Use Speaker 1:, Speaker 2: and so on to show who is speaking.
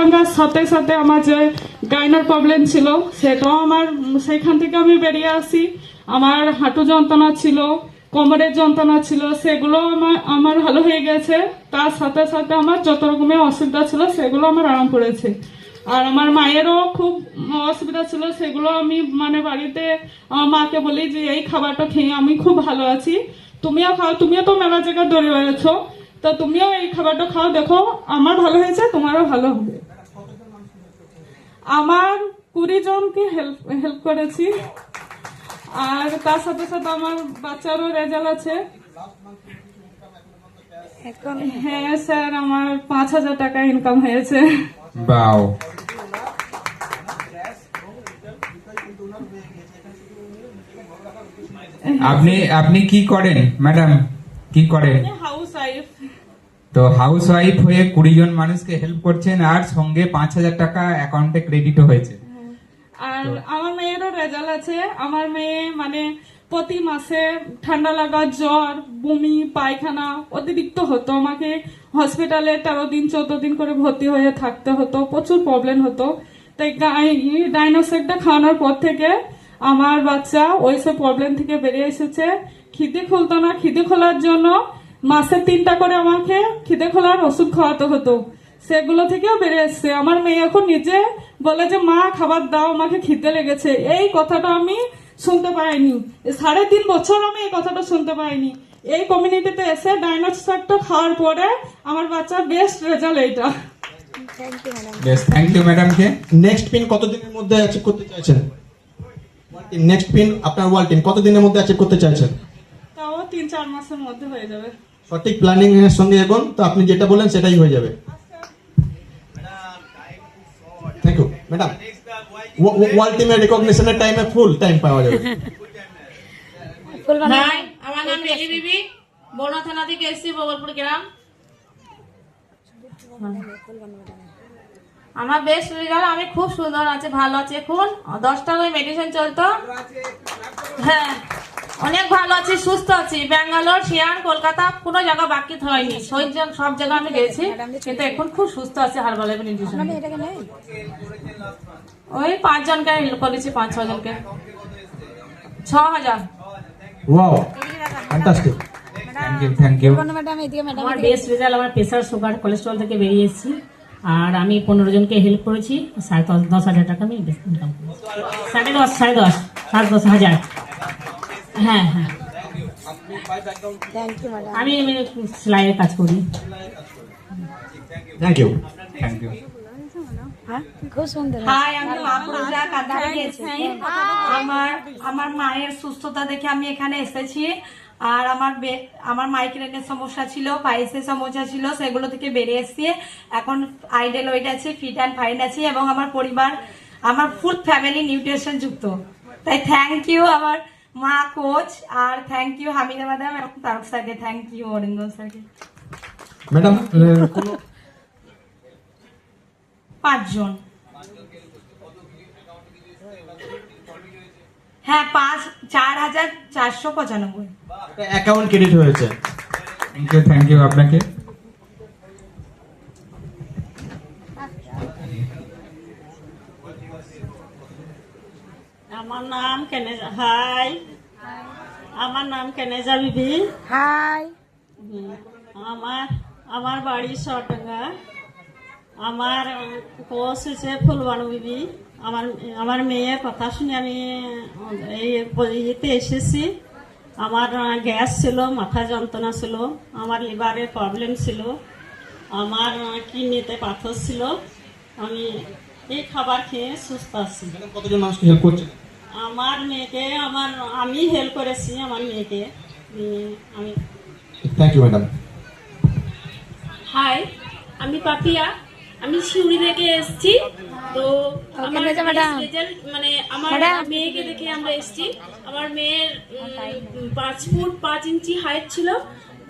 Speaker 1: ভাঙার সাথে সাথে আমার যে গাইনার প্রবলেম ছিল সেটাও আমার সেখান থেকে আমি বেরিয়ে আসি। আমার হাঁটু যন্ত্রণা ছিল, কোমরের যন্ত্রণা ছিল, সেগুলো আমার ভালো হয়ে গেছে। তার সাথে সাথে আমার যত রকমের অসুবিধা ছিল সেগুলো আমার আরাম করেছে। আর আমার মায়েরও খুব অসুবিধা ছিল, সেগুলো আমি মানে বাড়িতে আমার মাকে বলি যে এই খাবারটা খেয়ে আমি খুব ভালো আছি, তুমিও খাও, তুমিও তো মেলা জায়গায় দৌড়ে বেড়েছো, তো তুমিও এই খাবারটা খাও, দেখো আমার ভালো হয়েছে, তোমারও ভালো হবে। আমার 20 জনকে হেল্প করেছি। আর তার সাথে সাথে আমার বাচ্চারও রেজাল্ট আছে। হ্যাঁ স্যার, আমার 5,000 টাকা ইনকাম হয়েছে।
Speaker 2: বাও। আপনি কি করেন ম্যাডাম, কি করেন?
Speaker 1: House wife.
Speaker 2: তো হাউস ওয়াইফ হয়ে 20 জন মানুষকে হেল্প করছেন আর সঙ্গে 5,000 টাকা অ্যাকাউন্টে ক্রেডিটও হয়েছে।
Speaker 1: আর আমার মেয়েরও রেজাল্ট আছে। আমার মেয়ে মানে প্রতি মাসে ঠান্ডা লাগা, জ্বর, বমি, পায়খানা অতিরিক্ত হতো। আমাকে হসপিটালে 13 দিন 14 দিন করে ভর্তি হয়ে থাকতে হতো, প্রচুর প্রবলেম হতো। তাই ডাইনোসেকটা খাওয়ানোর পর থেকে আমার বাচ্চা ওইসব প্রবলেম থেকে বেরিয়ে এসেছে। খিদে খুলতো না, খিদে খোলার জন্য মাসে 3টা করে আমাকে খিদে খোলার ওষুধ খাওয়াতে হতো, সেগুলো থেকেও বেরিয়ে এসছে। আমার মেয়ে এখন নিজে বলে যে মা খাবার দাও, আমাকে খিদে লেগেছে। এই কথাটা আমি শুনতে পাইনি, 3.5 বছর আমি এই কথাটা শুনতে পাইনি। এই কমিউনিটিতে এসে ডাইনোসেকটা খাওয়ার পরে আমার বাচ্চার বেস্ট রেজাল্ট এইটা।
Speaker 2: থ্যাংক ইউ ম্যাডাম কে।
Speaker 3: নেক্সট পিন কতদিনের মধ্যে অ্যাচিভ করতে চাইছেন? নেক্সট পিন আপনার ওয়ালটিন কতদিনের মধ্যে অ্যাচিভ করতে চাইছেন?
Speaker 1: তাও 3-4 মাসের মধ্যে হয়ে যাবে।
Speaker 3: সঠিক প্ল্যানিং এর সঙ্গে এখন তো আপনি যেটা বলেন সেটাই হয়ে যাবে। Thank you madam. ওয়ালটিমের রিকগনিশনের টাইমে ফুল টাইম পাওয়া যাবে।
Speaker 4: হাই, আমার নাম রেলি বিবি, বড় থানা থেকে এসেছি, বগলপুর গ্রাম। আমার বেস্ট রেজাল্ট, আমি খুব সুন্দর আছে, ভালো আছে। এখন 10 টাকায় মেডিসিন চলতো, হ্যাঁ অনেক ভালো আছি, সুস্থ আছি। ব্যাঙ্গালোর, শিয়ান, কলকাতা কোনো জায়গা বাকি হয়নি, সব জায়গা আমি গেছি, কিন্তু এখন খুব সুস্থ আছে। হার্বাল নিউট্রিশন ওই 5 জনকে হেল্প করেছি, 5-6 জনকে, 6,000।
Speaker 3: Wow, fantastic.
Speaker 2: Thank you.
Speaker 5: আমার বেস্ট রেজাল্ট, আমার প্রেসার, সুগার, কোলেস্ট্রল থেকে বেরিয়ে এসেছি। আর আমি 15 জনকে হেল্প করেছি, 10,000 টাকা আমি ইনকাম করেছি। 10,500 হ্যাঁ হ্যাঁ। আমি সেলাইয়ের কাজ করি।
Speaker 3: Thank you.
Speaker 2: Thank you.
Speaker 4: Hi, আমি মাপুরুজা কাঁদা থেকে এসেছি। আমার মায়ের সুস্থতা দেখে আমি এখানে এসেছি। আর আমার মাইগ্রেনের সমস্যা ছিল, পাইসের সমস্যা ছিল, সেগুলো থেকে বেরিয়ে এসেছি। এখন আইডেল ওয়েট আছে, ফিট অ্যান্ড ফাইন আছি, এবং আমার পরিবার, আমার ফুল ফ্যামিলি নিউট্রিশন যুক্ত। তাই থ্যাংক ইউ আমার মা, কোচ, আর থ্যাংক ইউ হামিদা ম্যাডাম এবং তারক স্যারকে, থ্যাংক ইউ অরিন্দ স্যারকে।
Speaker 3: ম্যাডাম
Speaker 4: 5 জন, হ্যাঁ 4,495
Speaker 3: অ্যাকাউন্ট ক্রেডিট হয়েছে।
Speaker 2: থ্যাংক ইউ আপনাকে।
Speaker 5: আমার নাম কেনেজা। হাই, আমার নাম কেনেজা বিবি।
Speaker 6: হাই,
Speaker 5: আমার বাড়ি সরডাঙ্গা। আমার কোচ হচ্ছে ফুলবানু বিবি। আমার মেয়ের কথা শুনে আমি এই ইয়েতে এসেছি। আমার গ্যাস ছিল, মাথা যন্ত্রণা ছিল, আমার লিভারের প্রবলেম ছিল, আমার কিডনিতে পাথর ছিল। আমি এই খাবার খেয়ে সুস্থ আছি।
Speaker 3: কতজন মানুষকে হেল্প করছেন?
Speaker 5: আমার মেয়েকে আমি হেল্প করেছি, আমার মেয়েকে আমি।
Speaker 3: Thank you madam.
Speaker 7: হাই, আমি পাপিয়া, আমি শিউরি থেকে এসেছি। তো আমার রেজাল্ট মানে আমার মেয়েকে দেখে আমরা এসেছি। আমার মেয়ের 5 ফুট 5 ইঞ্চি হাইট ছিল,